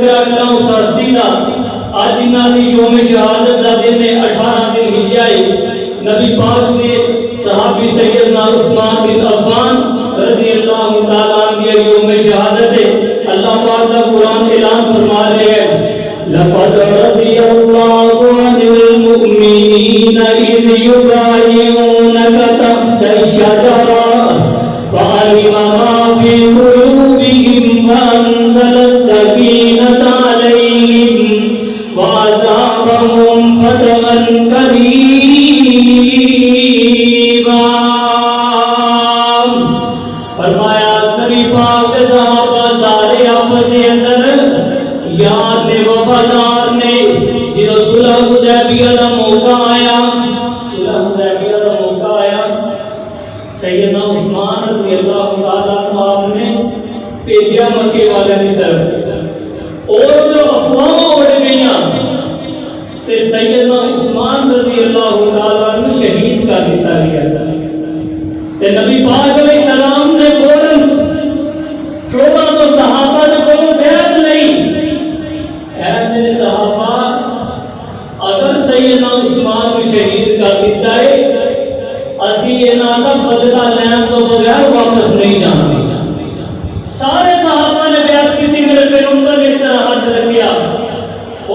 ذکر کرنا اس ہستی کا آج انہاں دی یوم شہادت دا دن 18 ذی الحجہ نبی پاک نے صحابی سیدنا عثمان بن عفان رضی اللہ تعالیٰ عنہ یوم شہادت ہے۔ اللہ پاک کا قرآن اعلان فرما رہے ہیں لَقَدْ رَضِيَ اللَّهُ عَنِ الْمُؤْمِنِينَ إِذْ يُبَايِعُونَكَ تَحْتَ الشَّجَرَةِ فَعَلِمَ مَا فِي قُلُوبِهِمْ وَأَنزَلَ السَّكِينَةَ عَلَيْهِمْ وَأَثَابَهُمْ فَتْحًا قَرِيبًا۔ فرمایا نبی پاک صحابہ سارے آپس کے اندر یاد نے وفادار نے جدو صلح حدیبیہ کا موقع آیا سیدنا عثمان رضی اللہ تعالیٰ عنہ آپ نے بھیجا مکے والے کی طرف اور جو افواہیں اڑ گئیاں تے سیدنا عثمان رضی اللہ تعالیٰ عنہ شہید کر دیتا گیا تے نبی پاک علیہ السلام نے فوراً 14 تو صحابہ نے کوئی بیعت نہیں اے میرے صحابہ اگر سیدنا عثمان کو شہید کر دیتا ہے اسی انہاں دا بدلہ لین تو بغیر واپس نہیں جانا۔ سارے صحابہ نے بیعت کی تھی میرے پیغمبر نے اس طرح ہاتھ رکھیا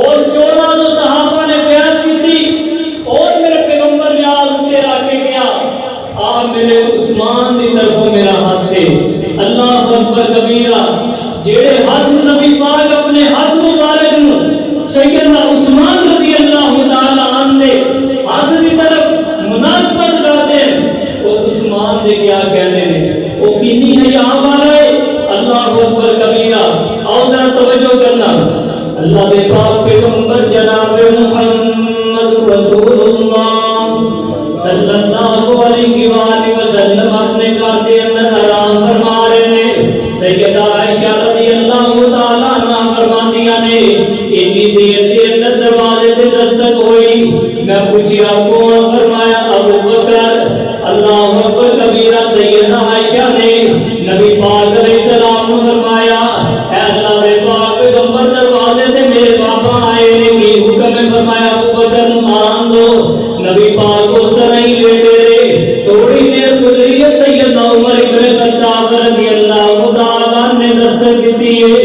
اور 14 تو صحابہ نے بیعت کی تھی اور میرے پیغمبر نے آج تیرا کے گیا آپ میرے عثمان دی طرف میرا ہاتھ ہے۔ اللہ اکبر کبیرہ جیڑے ہاتھ نبی پاک اپنے ہاتھ مبارک سیدنا عثمان رضی اللہ تعالیٰ عنہ نے ہاتھ کی طرف مناسبت کرتے ہیں اس عثمان سے کیا کہتے ہیں وہ کتنی حیا والا ہے۔ اللہ اکبر کبیرہ اور ذرا توجہ کرنا اللہ کے پاک پیغمبر جناب محمد رسول اللہ صلی اللہ علیہ وآلہ وسلم اپنے گھر کے اندر آرام فرما رہے ہیں۔ سیدہ عائشہ رضی اللہ تعالیٰ عنہ فرماندیاں نے اتنی دیر کے اندر دروازے سے دستک ہوئی میں پوچھیا کون؟ فرمایا ابو بکر۔ اللہ اکبر کبیرہ سیدہ عائشہ نے نبی پاک علیہ السلام کو فرمایا اے اللہ کے پاک پیغمبر دروازے سے میرے پاپا آئے نے کی حکم ہے؟ فرمایا ابو بکر مان دو۔ نبی پاک اس طرح ہی لیٹے رہے تھوڑی دیر گزری ہے سیدنا عمر ابن خطاب رضی اللہ تعالیٰ نے دستک دیتی ہے۔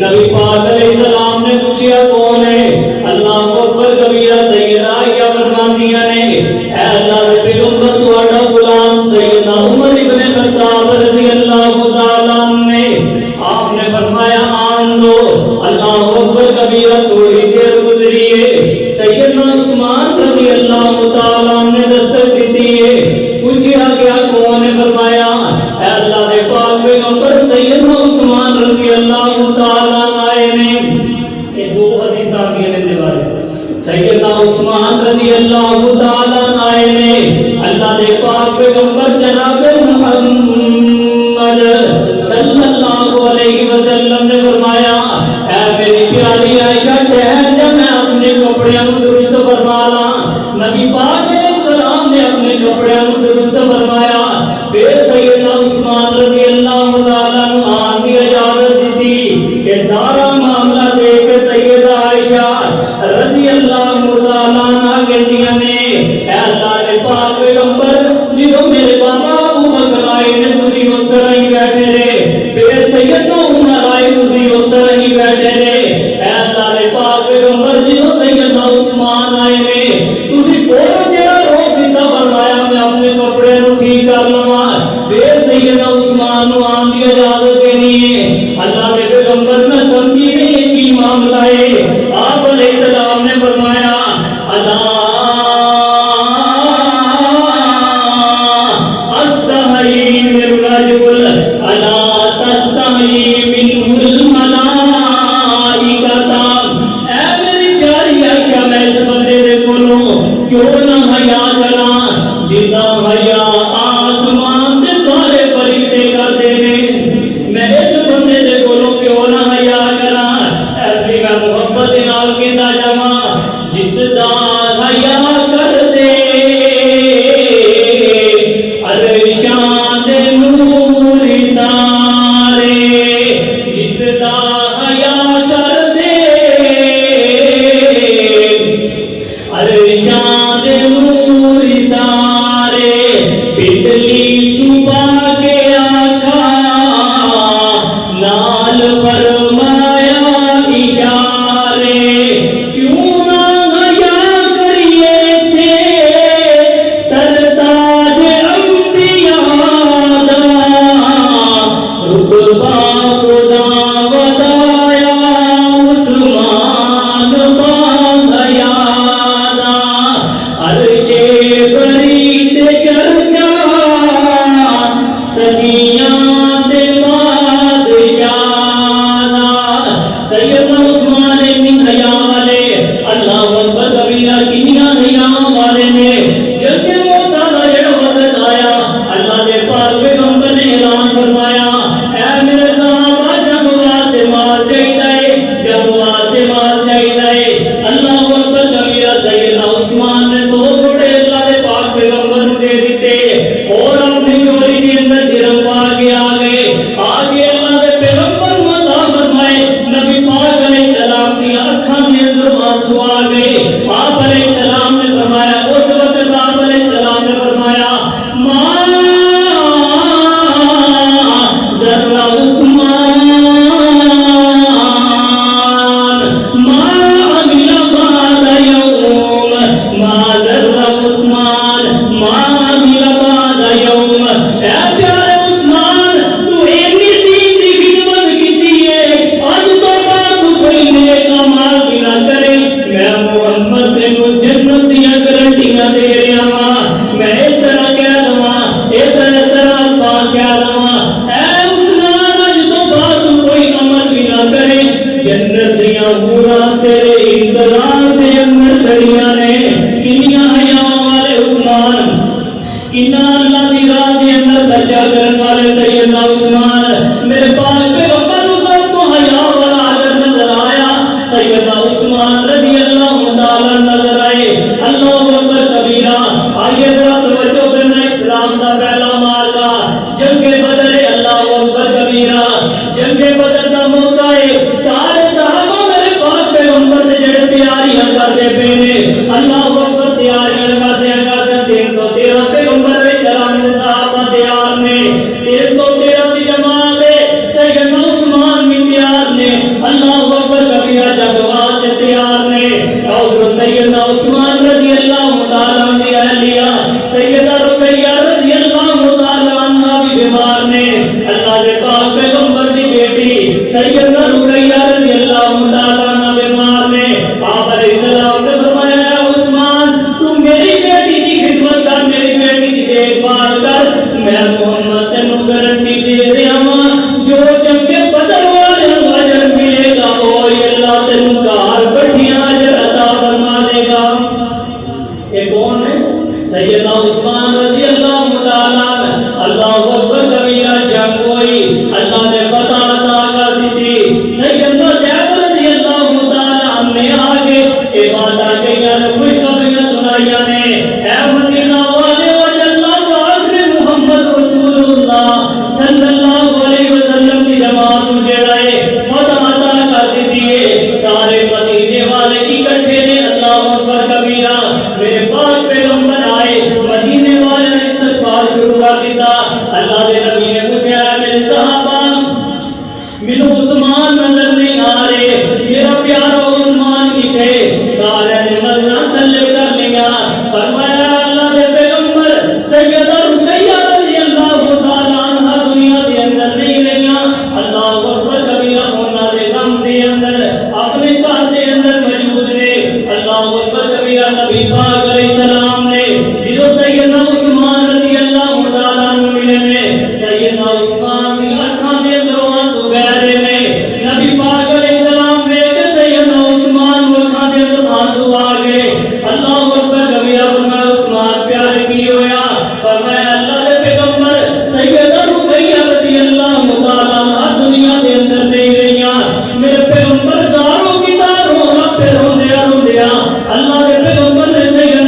نبی پاک علیہ السلام نے پوچھا کون ہے؟ اللہ اکبر کبیرہ سیدہ عائشہ فرماندیاں نے اے اللہ کے پیغمبر تہاڈا غلام سیدنا عمر ابن خطاب رضی اللہ تعالیٰ نے آپ نے فرمایا آن دو۔ اللہ اکبر کبیرہ تھوڑی دیر گزری ہے سیدنا عثمان رضی اللہ تعالیٰ نے دستک دیتی ہے پوچھا کیا کون ہے؟ فرمایا اے اللہ کے پاک پیغمبر سیدنا عثمان رضی اللہ تعالیٰ آئے نے۔ یہ دو حدیث آگے لینے والے سیدنا عثمان رضی اللہ تعالیٰ آئے نے اللہ کے پاک پیغمبر جناب محمد صلی اللہ علیہ وسلم نے فرمایا اے میری پیاری عائشہ ٹھہر جا میں اپنے کپڑے درست فرما لاں۔ نبی پاک علیہ السلام نے اپنے کپڑے درست فرمایا پھر سیدنا عثمان رضی اللہ تعالیٰ عنہ کی اجازت دی کہ سارا معاملہ دیکھ سیدہ عائشہ رضی اللہ تعالیٰ عنہ کہتیاں نے اے اللہ کے پاک پیغمبر جدو میرے بابا ابو بکر آئے نے تسی اس طرح ہی بیٹھے رہے پھر سیدنا عمر آئے تسی اس طرح ہی بیٹھے رہے اے اللہ کے پاک پیغمبر جدو سیدنا عثمان آئے نے تسی فوراً جڑا روک دیتا فرمایا میں اپنے کپڑے نو ٹھیک کر لواں پھر سیدنا عثمان نو آن دی اجازت دینی ہے۔ اللہ کے پیغمبر میں سمجھی نہیں کی معاملہ ہے۔ آپ علیہ السلام نے فرمایا اللہ استحی من الرجل الا تستحی منہ الملائکۃ۔ اے میری پیاری عائشہ سیدنا عثمان ابن حیا والے اللہ اکبر کبیرہ کنیا حیا والے نے جب کہ موتا کا جڑا وقت آیا اللہ نے پاک پیغمبر نے اعلان فرمایا اے میرے صحابہ جب واسے مار چاہیے جب واسے مار چاہیے اللہ اکبر کبیرہ سیدنا عثمان نے سو گھوڑے اللہ کے پاک پیغمبر دے دیتے اور اپنی چوری کے اندر جرم پا کے آگے اللہ کے پیغمبر مطا فرمائے نبی پاک علیہ السلام کی آنکھوں کے اندر آنسو آ گئے آپ علیہ السلام نے فرمایا اس وقت آپ علیہ السلام نے فرمایا ماں ذرا عثمان ماں عمل بعد یوم ماں ذرا عثمان ماں عمل بعد یوم اے پیارے عثمان تو اینی دین دی خدمت کیتی ہے اج تو بعد تو کوئی نیک عمل بھی نہ کرے میں محمد تینوں جنت دی گارنٹیاں دے رہا ہاں میں اس طرح کہہ دواں اس طرح الفاظ کہہ دواں اے عثمان اج تو بعد تو کوئی عمل بھی نہ کرے جنت دیاں حوراں تیرے انتظار دے اندر کھڑیاں نے کنیاں حیا والے عثمان کنا اللہ دی راہ دے اندر خرچہ کرنے والے سیدنا عثمان میرے پاک پیغمبر کو سب کو حیا والا اگر نظر آیا سیدنا عثمان رضی اللہ تعالی نظر آئے اللہ اکبر کبیرہ آئیے ذرا توجہ کرنا اسلام کا پہلا مارکا جنگ بدر اللہ اکبر کبیرہ جنگ بدر کا موقع ہے سارے صحابہ میرے پاک پیغمبر نے جڑے تیاریاں کرتے پے نے اللہ اکبر تیاریاں کرتے 313 پیغمبر علیہ السلام کے صحابہ تیار نے 313 کی جماعت ہے سیدنا عثمان بھی تیار نے اللہ اکبر کبیرہ جگوا سے تیار نے اور سیدنا عثمان رضی اللہ تعالی عنہ اہلیہ سیدہ رقیہ رضی اللہ تعالی عنہ بھی بیمار نے اللہ کے پاک پیغمبر کی بیٹی سیدہ رقیہ رضی اللہ تعالی عنہ بیمار نے آپ علیہ السلام نے فرمایا عثمان تم میری بیٹی کی خدمت کر میری بیٹی کی دیکھ بھال کر میں محمد تینوں گارنٹی دے رہا ہوں جو جنگ بدر والے اجر ملے گا اور اللہ تینوں گھر بیٹھیاں اجر عطا فرما دے گا یہ کون ہے سیدنا عثمان رضی اللہ تعالی عنہ اللہ اکبر کبیرہ جنگ ہوئی اللہ نے فتح عطا کر دی تھی سیدنا زید رضی اللہ تعالی عنہ نے آگے عبادت کیا نے خوشخبریاں سنائیاں نے اے مدینہ والے اللہ آخر محمد رسول اللہ صلی اللہ علیہ وسلم کی جماعت مجھے رہے فتح عطا کر دی ہے سارے مدینے والے اکٹھے نے اللہ اکبر کبیرہ میرے پاک پیغمبر آئے مدینے والے نے استقبال شروع کر دیتا اللہ کے نبی نے پوچھا میرے صحابہ مینوں عثمان نظر نہیں آ رہے میرا پیارا عثمان کتھے سارے نے نظراں تھلے کر لیا فرمایا اللہ کے پیغمبر سیدہ رقیہ رضی اللہ تعالی عنہ دنیا کے اندر نہیں رہیا اللہ اکبر کبیرہ انہاں دے غم دے اندر اپنے گھر دے اندر موجود نے اللہ اکبر کبیرہ نبی پاک علیہ السلام نے جدو سیدنا عثمان رضی اللہ تعالی عنہ ملے نے سیدنا عثمان کی آنکھاں دے اندر آنسو بہ رہے نے نبی پاک علیہ السلام نے کہ سیدنا عثمان کی آنکھاں دے اندر آنسو آ گئے اللہ اکبر کبیرہ فرمایا عثمان پیارے کی ہویا فرمایا اللہ کے پیغمبر سیدہ رقیہ رضی اللہ تعالی عنہ دنیا کے اندر نہیں رہیاں میرے پیغمبر زاروں کی تاروں پہ روندیا اللہ کے پیغمبر نے سیدنا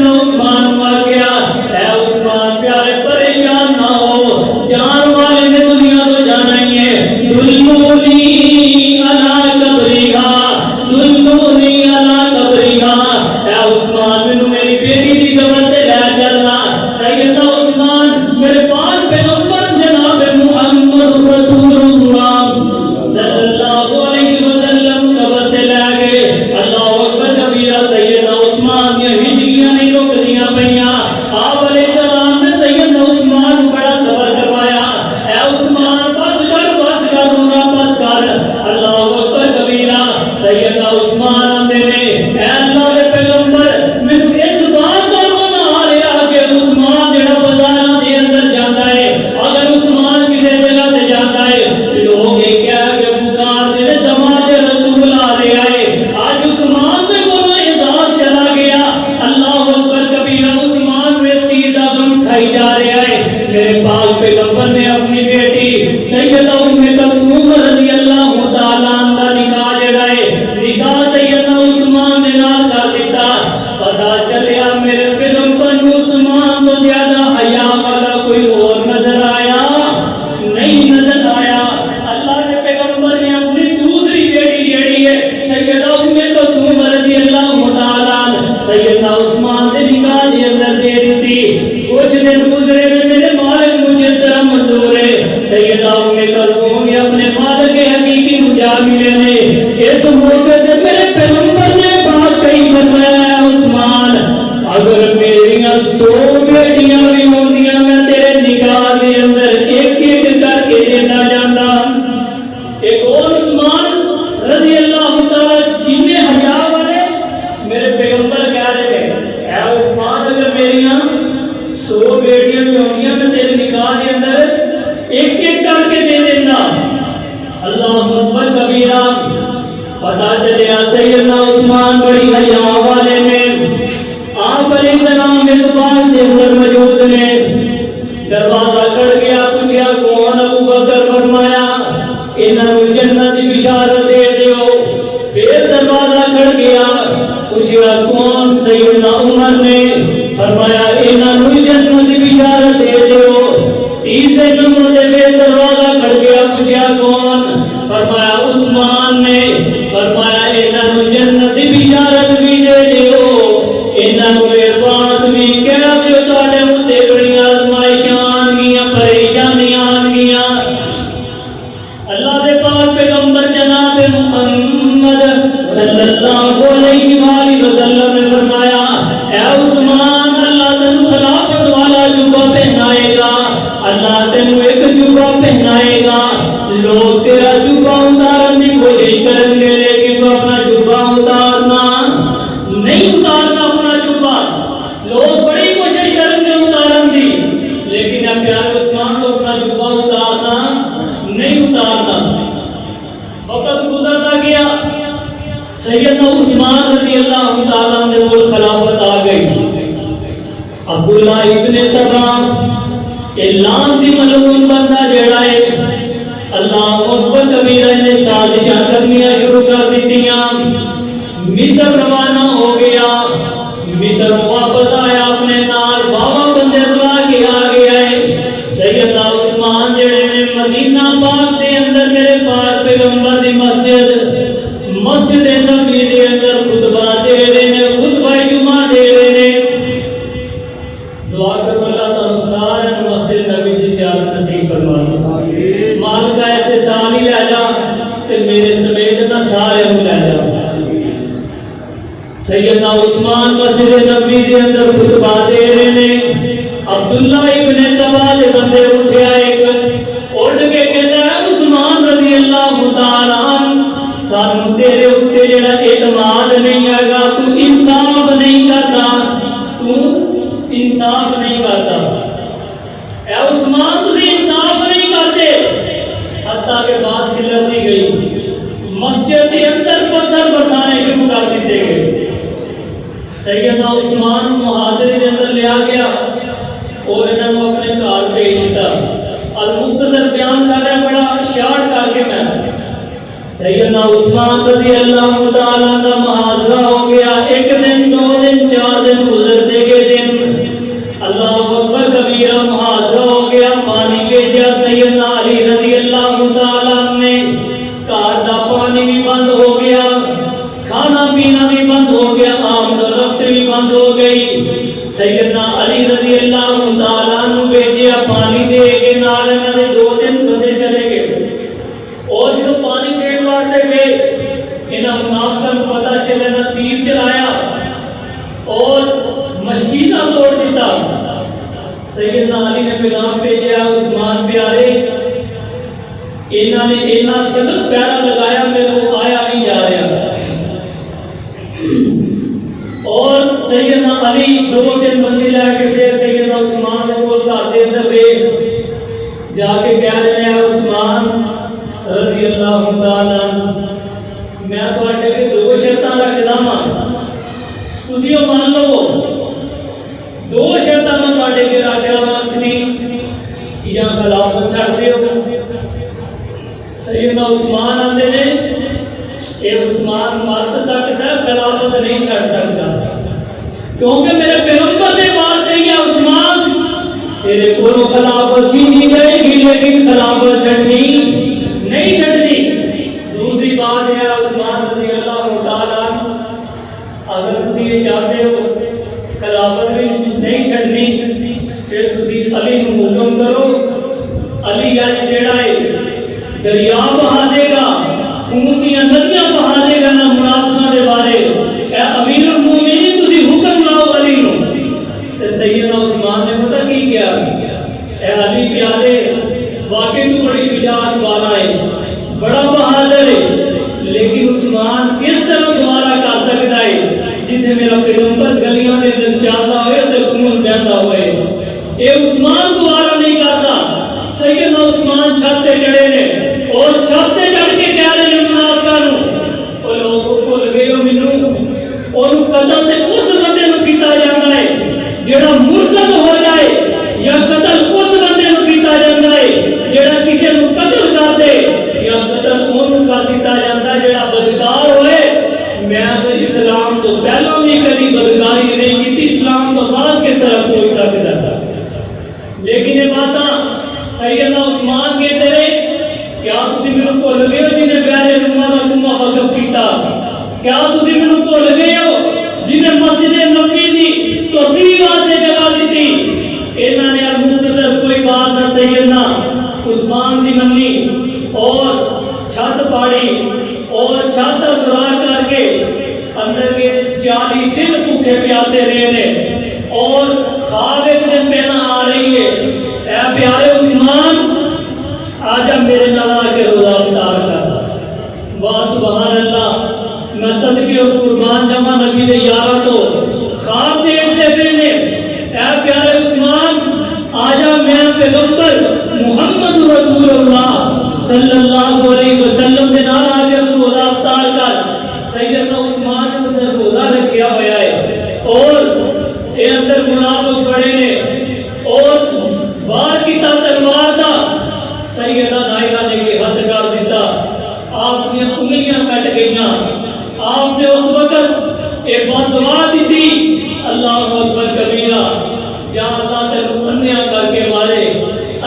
چلیا سیدنا عثمان بڑی حیا والے نے آپ علیہ السلام کے زبان کے اندر موجود نے دروازہ کھڑ گیا پوچھا کون ابو بکر فرمایا انہوں جنت کی بشارت دے دیو پھر دروازہ کھڑ گیا پوچھا کون سیدنا عمر نے فرمایا انہوں جنت کی بشارت دے دیو تیسرے نمبر پہ دروازہ کھڑ گیا پوچھا کون فرمایا عثمان نے فرمایا انہوں جنت کی بشارت بھی دے دیو انہوں نے بات بھی کہہ دیو تواڈے اُتے بڑی آزمائشاں آن گیاں پریشانیاں آن گیاں اللہ دے پاک پیغمبر جناب محمد صلی اللہ علیہ وآلہ وسلم نے فرمایا اے عثمان اللہ تینوں خلافت والا جبہ پہنائے گا اللہ تینوں ایک جبہ پہنائے گا لوگ تیرا جبہ اتارن کی کوشش کریں گے لیکن تو اپنا جبہ اتارنا نہیں اتارنا اپنا جبہ لوگ بڑی کوشش کریں گے اتارن کی لیکن اب پیارے عثمان کو اپنا جبہ اتارنا نہیں اتارنا وقت گزرتا گیا سیدنا عثمان رضی اللہ تعالیٰ عنہ کو خلافت آ گئی عبداللہ ابن سبا اعلان دی ملعون بندہ جڑا ہے اللہ اکبر کبیرہ نے سازشاں کرنیاں شروع کر دیتیاں مصر روانہ ہو گیا مصر واپس آیا اپنے نال بابا بندے لا کے آ گیا ہے سیدنا عثمان جڑے نے مدینہ پاک دے اندر میرے پاک پیغمبر دی مسجد نبوی دے اندر خطبہ دے رہے نے خطبہ جمعہ دے رہے نے دعا کرو اللہ تعالیٰ سارے مسجد نبی دی زیارت نصیب فرمائے مالک ایسے سال ہی لے جا تے میرے سمیت نہ سارے ہوں لے جا سیدنا عثمان مسجد نبی دے اندر خطبہ دے رہے نے عبداللہ ابن سبا دے بندے اٹھے ایک اٹھ کے کہتا ہے عثمان رضی اللہ تعالیٰ عنہ سانو تیرے اتے جڑا اعتماد نہیں ہے گا تو انصاف نہیں کرتا تو انصاف نہیں کرتا اے عثمان تسی انصاف نہیں کرتے حتیٰ کہ بات کھلتی گئی مسجد کے اندر پتھر برسانے شروع کر دیتے گئے سیدنا عثمان محاصرے کے اندر لیا گیا اور انہوں نے اپنے کار پیش کیا المختصر بیان کر رہا بڑا شارٹ کر کے میں سیدنا عثمان رضی اللہ تعالیٰ کا محاصرہ ہو گیا ایک دن دو دن چار دن گزرتے کے دن اللہ اکبر کبیرہ محاصرہ ہو گیا پانی بھیجا سیدنا علی رضی اللہ تعالیٰ نے کار دا پانی بھی بند ہو گیا کھانا پینا بھی بند ہو گیا آمد و رفت بھی بند ہو گئی سیدنا علی رضی اللہ تعالیٰ نے بھیجیا پانی دے کے نال انہوں نے دو دن بندے چلے گئے اور جو پانی دین واسطے گئے انہوں منافقوں کو پتہ چلے نہ تیر چلایا اور مشکینہ توڑ دیتا سیدنا علی نے پیغام بھیجا عثمان پیارے انہوں نے اتنا سخت پیارا لگایا میرے کو آیا نہیں جا رہا اور سیدنا علی دو دن بندی لے کے پھر سیدنا عثمان نے بول کر دے دے جا کے کہہ رہے ہیں عثمان رضی اللہ تعالیٰ میں تواڈے کے دو شرطاں رکھدا ہاں تسی او مان لو دو شرطاں میں تواڈے کے رکھ رہا ہاں تسی یا خلافت چھڈ دیو سیدنا عثمان آندے نے اے عثمان مر سکتا ہے خلافت نہیں چھڈ سکتا کیونکہ میرے پیغمبر نے بات کہی ہے عثمان تیرے کو خلافت چھینی جائے گی لیکن خلافت چھڈنی نہیں چھڈنی دوسری بات ہے عثمان رضی اللہ تعالیٰ اگر تسی یہ چاہتے ہو خلافت بھی نہیں چھڈنی پھر تسی علی کو حکم کرو علی یعنی جیڑا ہے دریا بہا دے گا خون کی ندیاں بہا دے گا نہ منافقاں دے بارے اے امیر المومنین تسی حکم لاؤ علی نو تے سیدنا عثمان نے پتہ کی کیا اے علی پیارے واقعی تو بڑی شجاعت والا ہے بڑا بہادر ہے لیکن عثمان کس طرح دوبارہ کر سکتا ہے جسے میرا پیغمبر گلیاں دے اندر چلتا ہوئے تے خون بہتا ہوئے اے عثمان دوبارہ نہیں کرتا سیدنا عثمان چھت تے چڑھے نے اور چھت تے چڑھ کے کہہ رہے ہیں منافقاں نو او لوگو پہلوں بھی کبھی بدکاری نہیں کی، اسلام تو بعد کس طرح سوچتا تھا. لیکن یہ باتاں سیدنا عثمان کہتے رہے کیا تسی میرے بھول گئے ہو جنہیں پیارے علماء کا کنواں وقف کیتا؟ کیا تسی میرے بھول گئے ہو جنہیں مسجد نبوی دی توسیع واسطے جگہ دیتی؟ انہوں نے مختصر کوئی بات نہ سیدنا عثمان دی منی اور چھت پاڑی اور چھت سراغ کر کے اندر کے 40 دن بھوکے پیاسے رہے اور خواب ایک دن پہنا آ رہی ہے، اے پیارے عثمان آج اب میرے نال آ کے روزہ افطار کر. واہ سبحان اللہ، میں صدقے اور قربان جمع نبی دے یارہ تو خواب دیکھتے پھرنے، اے پیارے عثمان آج اب میں پیغمبر محمد رسول اللہ صلی اللہ علیہ وسلم دے نال آ کے روزہ افطار کر. سیدنا عثمان نے اسے روزہ رکھیا ہوا ہے اور اے اندر منافق پڑے نے اور وار کی تلوار دا سیدہ نائلہ نے یہ ہاتھ کر دیتا، آپ کی انگلیاں کٹ گئیاں. آپ نے اس وقت ایک بات دعا دی، اللہ اکبر کبیرہ، جا اللہ تیرے انیا کر کے مارے،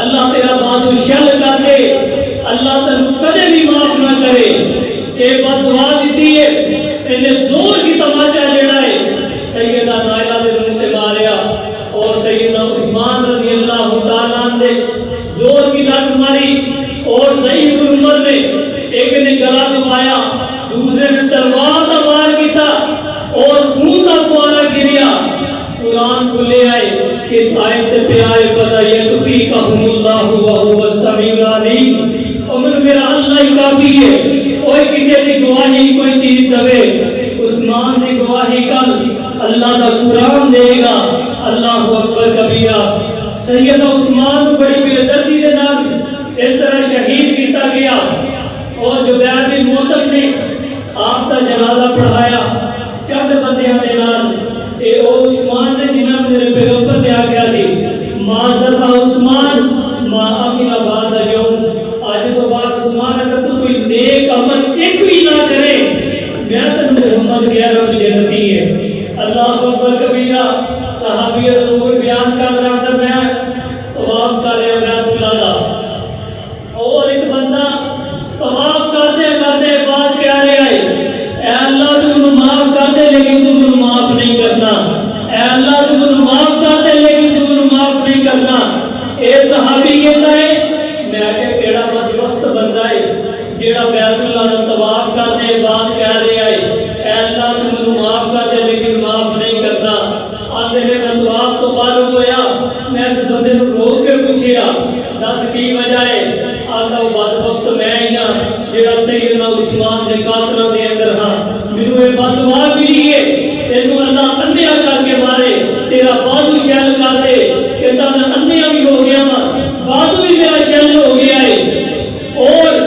اللہ تیرا بازو شل کر دے، اللہ تیرے کدے بھی معاف نہ کرے. ایک بات دعا دیتی ہے، انہیں زور کی تماچا جڑا ہے سیدہ نائلہ دے منہ تے ماریا اور سیدنا عثمان رضی اللہ تعالیٰ نے زور کی لٹ ماری اور ضعیف عمر نے ایک نے گلا دبایا، دوسرے نے تلوار کا وار کیتا اور خون کا فوارہ گریا. قرآن کھلے آئے کس آیت پہ آئے فَسَيَكْفِيكَهُمُ اللَّهُ وَهُوَ السَّمِيعُ الْعَلِيمُ. عمر میرا اللہ ہی کافی ہے، کوئی کسی کی گواہی کوئی چیز دے. عثمان کی گواہی کل اللہ کا قرآن دے گا. اللہ اکبر کبیرہ. سیدنا عثمان کو بڑی بے دردی دے نال اس طرح شہید کیتا گیا اور جبیر بن مطعم نے آپ کا جنازہ پڑھایا چند بندیاں دے نال. اے او عثمان نے جنہاں میرے پیغمبر نے آکھیا سی معذرت عثمان ما عمل بعد اليوم، آج تو بعد عثمان اگر تو کوئی نیک عمل ایک بھی نہ کرے میں تو محمد کہہ رہا ہوں جنتی ہے. اللہ اکبر کبیرہ. صحابی رسول بیان کر رہا اندر میں طواف کر رہے بیت اللہ دا اور ایک بندہ طواف کرتے کرتے بات کہہ رہے آئے اے اللہ تم معاف کر دے لیکن تم معاف نہیں کرنا، اے اللہ تم معاف کر دے لیکن تم معاف نہیں کرنا. اے صحابی کہتا ہے میں کہ کیڑا بدبخت بندہ ہے جیڑا بیت اللہ دا طواف کرتے بات کہہ رہے آئے اے اللہ تم معاف کر دے لیکن معاف نہیں کرنا. آتے نے میں طواف تو فارغ ہویا، میں اس بندے کو روک کے پوچھیا دس کی وجہ ہے؟ آتا وہ بدبخت میں ہی ہاں جیڑا سیدنا عثمان دے قاتلاں دے اندر ہاں. مینوں یہ بددعا ملی ہے تینوں اللہ انیا کر کے مارے، تیرا بازو شیل کر دے. کہتا میں انیا بھی ہو گیا ہاں، بازو بھی میرا شیل ہو گیا ہے اور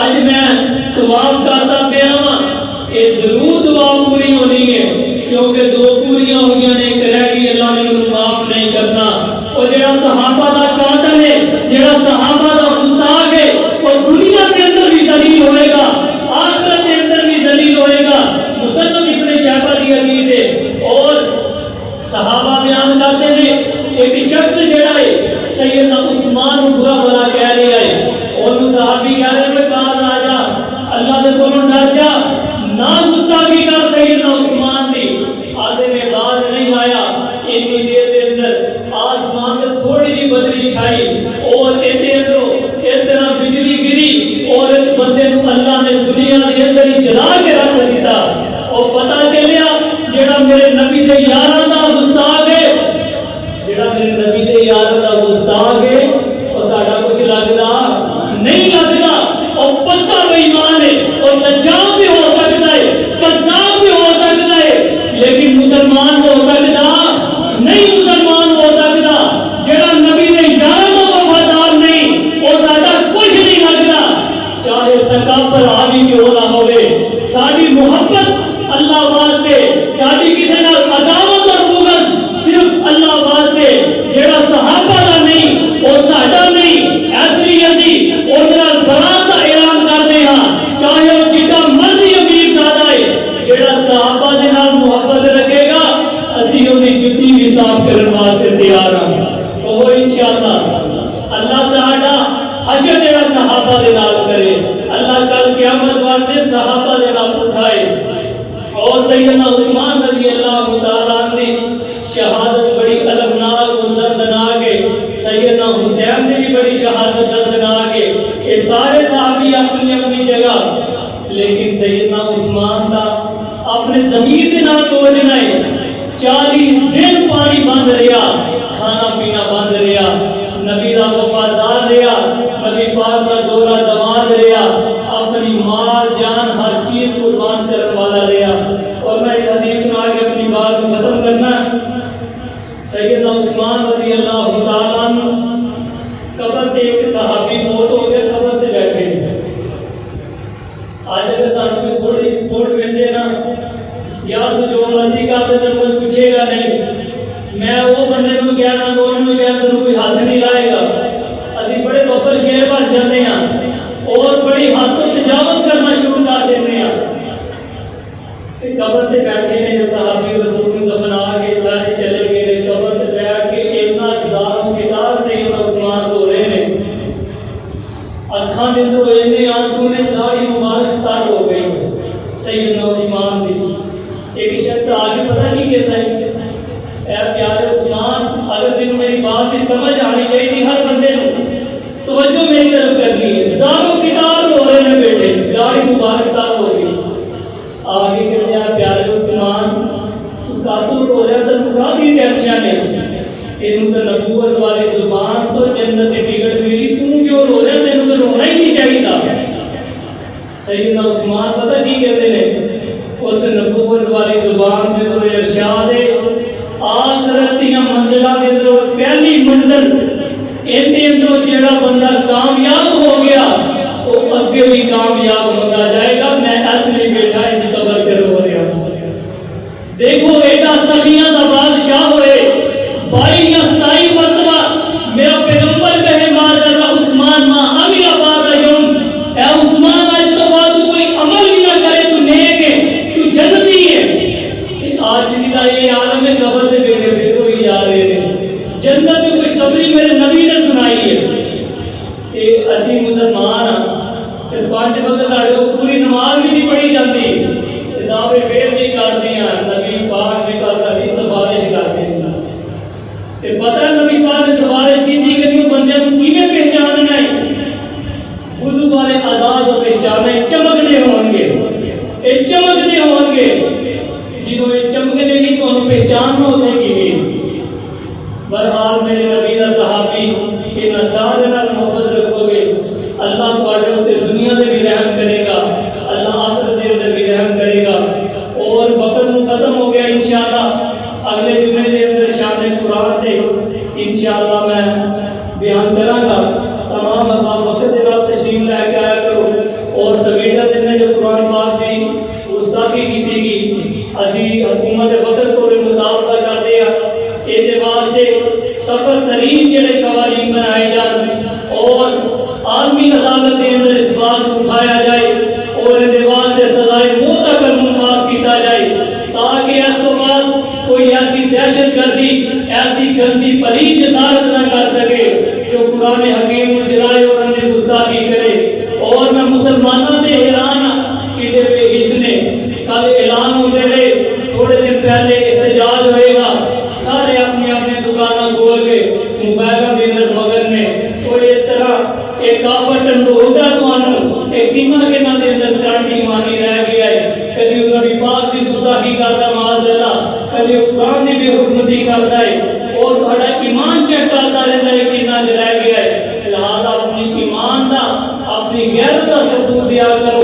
اج میں طواف کرتا پیا ہاں. یہ ضرور دعا پوری ہونی ہے کیونکہ دو پوریاں ہو گیا نے ایک رہ گئی، اللہ نے انہوں معاف نہیں کرنا. اور جڑا صحابہ دا قاتل ہے، جڑا صحابہ دا مستاق ہے، وہ دنیا کے اندر بھی ذلیل ہوئے گا، آخرت کے اندر بھی ذلیل ہوئے گا. مسلم ابن شہبہ کی حدیث ہے اور صحابہ بیان کرتے ہیں ایک شخص جڑا ہے سیدنا عثمان برا بھلا کہہ رہا ہے اور صحابی کہہ رہے ہیں باز آ جا، اللہ دے کولوں ڈر جا، نہ غصہ بھی کر سیدنا عثمان دی. آدھے میں باز نہیں آیا، اتنی دیر دے اندر آسمان سے تھوڑی سی بدلی چھائی اور اتنے اندر اس طرح بجلی گری اور اس بندے کو اللہ نے دنیا کے اندر ہی جلا کے رکھ دیتا. اور پتہ چلیا جڑا میرے نبی دے یاراں دا مستاق ہے، جڑا میرے نبی دے سیدنا عثمان رضی اللہ تعالیٰ عنہ دی شہادت بڑی المناک و دردناک ہے، سیدنا حسین دی بھی بڑی شہادت دردناک ہے، یہ سارے صحابی اپنی اپنی جگہ، لیکن سیدنا عثمان دا اپنے ضمیر دے نال سوچنا ہے 40 دن پانی بند رہا، کھانا پینا بند رہا، نبی دا وفادار رہا، نبی پاک دا دورہ دماد رہا، اپنی مال جان ہر چیز قربان کرنے والا رہا۔ اور میں ایک حدیث سنا کے اپنی بات کو ختم کرنا، سیدنا عثمان رضی اللہ تعالیٰ عنہ قبر سے ایک صحابی موت ہو گیا، قبر سے بیٹھے آج اگر ساتھ میں تھوڑی سپورٹ ملتے نا، یا تو جو مرضی کا تو کوئی پوچھے گا نہیں، میں وہ بندے کو کہنا تو انہوں نے کہنا تو کوئی ہاتھ نہیں لائے گا، اسی بڑے بفر شہر پر جاتے ہیں اور بڑی حد تو تجاوز کرنا شروع کر دیتے ہیں کہ قبر سے بیٹھے ہیں صحابی رسول کو دفنا کے سارے چلے گئے، قبر سے بیٹھ کے اتنا زاروں کتاب سے ابن عثمان کو رہے ہیں، اکھاں دن تو اتنے آنسو نے داڑھی مبارک تار ہو گئی سیدنا عثمان دی۔ ایک شخص آگے پتہ نہیں کہتا ہے اے پیارے عثمان، اگر تمہیں میری بات کی سمجھ آنی چاہیے تھی، ہر بندے کو توجہ میری طرف کرنی ہے، زاروں کتاب ہو رہے ہیں بیٹے، داڑھی مبارک تار ہو گئی، آگے کہتے ہیں پیارے عثمان تو کاتوں رو رہا تھا، کافی ٹینشن ہے، تینوں تو نبوت والی زبان تو جنت ٹکٹ ملی، تم کیوں رو رہا، تینوں تو رونا ہی نہیں چاہیے تھا۔ سیدنا عثمان پتہ کی کہتے ہیں اس نبوت والی زبان کے تو ارشاد ہے، آخرت دیا منزلہ کے اندر پہلی منزل اندے اندر جڑا بندہ کامیاب ہو گیا وہ اگے بھی کامیاب ہوتا جائے گا۔ میں اصلی بیٹھا اس قبر کے رو رہا ہوں، دیکھو بیٹا سخیاں دا بادشاہ ہوئے 22 یا 27 مرتبہ میرا پیغمبر کہے معاذ عثمان ما عمل بعد یوم، اے عثمان آج تو بعد کوئی عمل بھی نہ کرے تو نیک ہے، تو جنتی ہے۔ آج دیدہ یہ عالم میں قبر سے بیٹھے پھر کوئی جا رہے ہیں، جنت میں کچھ قبری میرے نبی نے سنائی ہے کہ اسی مسلمان کہ 5 وقت ساڑھے کو پوری نماز بھی نہیں پڑھی جاتی، کتابیں فیل نہیں کرتی ہیں، نبی پاک نے کہا ساری سفارش کرتے ہیں، کہ پتہ نبی پاک نے سفارش کی تھی کہ وہ بندے کو کیویں پہچاننا ہے، وضو والے آزاد و پہچانے چمکنے ہوں گے، یہ چمکنے ہوں گے، جنہوں نے چمکنے کی تو انہوں پہچان ہوتے گی۔ بہرحال میرے نبی دا صحابی کہ نصار نال محبت رکھو گے، اللہ تمہارے اوپر دنیا میں بھی رحم کرے گا، اللہ آخرت کے اندر بھی رحم کرے گا۔ اور وقت ختم ہو گیا، انشاءاللہ اگلے جمعے کے اندر شان قرآن سے انشاءاللہ میں بیان کراں گا۔ تمام احباب وقت کے بعد تشریف لے کے آیا کرو، اور سویٹا دن میں جو قرآن پاک کی گستاخی کی تھی گی ابھی حکومت وقت کو مطابقہ کرتے ہیں، اعتبار سے سفر ترین جڑے قوانین بنائے جائیں اور عالمی عدالت کے اندر اس بات کو اٹھایا جائے اور اعتبار سے سزائے موت تک ممتاز کیا جائے، تاکہ اس کے بعد کوئی ایسی دہشت گردی ایسی گندی پلیت جسارت نہ کر سکے جو قرآن حکیم کو جلائے اور انہیں گستاخی کرے۔ اور میں مسلمانوں سے حیران کہ بے حس نے کل اعلان ہوتے رہے، تھوڑے دن پہلے احتجاج ہوئے گا، سارے اپنی اپنی دکانوں کھول کے موبائلوں کے اندر مگن نے کوئی اس طرح ایک کافر ٹنڈو ہوتا تو انہوں ایک قیمہ کے نام کے اندر کرانٹی مانی رہ گیا ہے، کبھی انہوں نے پاک کی گستاخی کرتا معاذ اللہ، کبھی قرآن کی بے حرمتی کرتا ہے، اور تھوڑا ایمان چیک کرتا رہتا ہے کہ نہ رہ گیا ہے۔ لہذا اپنی ایمان کا اپنی غیرت کا ثبوت دیا کر